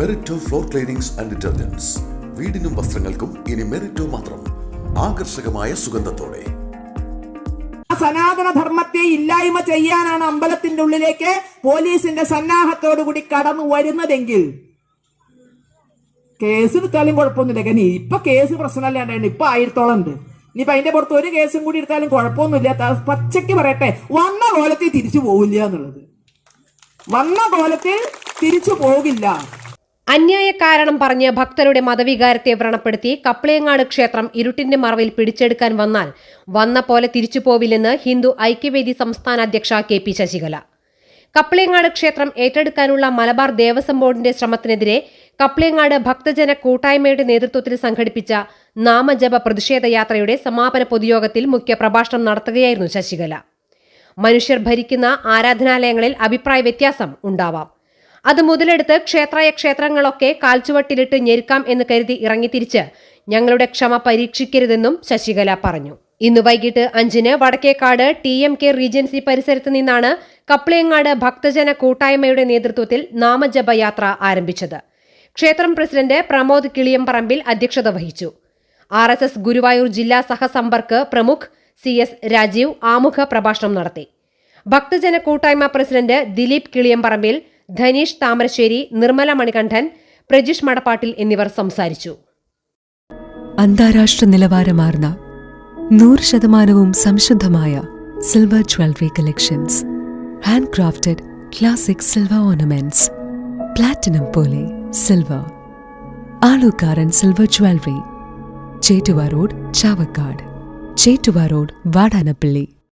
മെറിറ്റോ floor ക്ലീനിംഗ്സ് and detergents. വീടിനും വസ്ത്രങ്ങൾക്കും ഇനി മെറിറ്റോ മാത്രം. ആകർഷകമായ സുഗന്ധത്തോടെ. സനാതന ധർമ്മത്തെ ഇല്ലായ്മ ചെയ്യാനാണ് അമ്പലത്തിന്റെ ഉള്ളിലേക്ക് പോലീസിന്റെ സന്നാഹത്തോടുകൂടി കടന്നു വരുന്നതെങ്കിൽ കേസ് എടുത്താലും കുഴപ്പമൊന്നുമില്ല. കാരണം ഇപ്പൊ കേസ് പ്രശ്നമല്ലാണ്ടാണ്. ഇപ്പൊ 1000-ഓളം ഉണ്ട്. ഇനിയിപ്പൊ അതിന്റെ പുറത്ത് ഒരു കേസും കൂടി എടുത്താലും കുഴപ്പമൊന്നുമില്ല. പച്ചയ്ക്ക് പറയട്ടെ, വന്ന കോലത്തിൽ തിരിച്ചു പോകില്ല എന്നുള്ളത്. വന്ന കോലത്തിൽ തിരിച്ചു പോകില്ല. അന്യായ കാരണം പറഞ്ഞ് ഭക്തരുടെ മതവികാരത്തെ വ്രണപ്പെടുത്തി കപ്ലയങ്ങാട് ക്ഷേത്രം ഇരുട്ടിന്റെ മറവിൽ പിടിച്ചെടുക്കാൻ വന്നാൽ വന്ന പോലെ തിരിച്ചു പോവില്ലെന്ന് ഹിന്ദു ഐക്യവേദി സംസ്ഥാന അധ്യക്ഷ KP ശശികല. കപ്ലയങ്ങാട് ക്ഷേത്രം ഏറ്റെടുക്കാനുള്ള മലബാർ ദേവസ്വം ബോർഡിന്റെ ശ്രമത്തിനെതിരെ കപ്ലയങ്ങാട് ഭക്തജന കൂട്ടായ്മയുടെ നേതൃത്വത്തിൽ സംഘടിപ്പിച്ച നാമജപ പ്രതിഷേധ യാത്രയുടെ സമാപന പൊതുയോഗത്തിൽ മുഖ്യപ്രഭാഷണം നടത്തുകയായിരുന്നു ശശികല. മനുഷ്യർ ഭരിക്കുന്ന ആരാധനാലയങ്ങളിൽ അഭിപ്രായ വ്യത്യാസം ഉണ്ടാവാം. അത് മുതലെടുത്ത് ക്ഷേത്രങ്ങളൊക്കെ കാൽച്ചുവട്ടിലിട്ട് ഞെരുക്കാം എന്ന് കരുതി ഇറങ്ങിത്തിരിച്ച് ഞങ്ങളുടെ ക്ഷമ പരീക്ഷിക്കരുതെന്നും ശശികല പറഞ്ഞു. ഇന്ന് വൈകിട്ട് 5-ന് വടക്കേക്കാട് TMK റീജൻസി പരിസരത്ത് നിന്നാണ് കപ്ലയങ്ങാട് ഭക്തജന കൂട്ടായ്മയുടെ നേതൃത്വത്തിൽ നാമജപയാത്ര ആരംഭിച്ചത്. ക്ഷേത്രം പ്രസിഡന്റ് പ്രമോദ് കിളിയംപറമ്പിൽ അധ്യക്ഷത വഹിച്ചു. RSS ഗുരുവായൂർ ജില്ലാ സഹസമ്പർക്ക് പ്രമുഖ് CS രാജീവ് ആമുഖ പ്രഭാഷണം നടത്തി. ഭക്തജന കൂട്ടായ്മ പ്രസിഡന്റ് ദിലീപ് കിളിയംപറമ്പിൽ, ധനീഷ് താമരശ്ശേരി, നിർമ്മല മണികണ്ഠൻ, പ്രജിഷ് മടപ്പാട്ടിൽ എന്നിവർ സംസാരിച്ചു. അന്താരാഷ്ട്ര നിലവാരമാർന്ന 100% സംശുദ്ധമായ silver jewellery collections, handcrafted classic silver ornaments, platinum പോലെ silver, Alukkaran silver jewellery, Chettuva road Chavakkad, Chettuva road Vadanappally.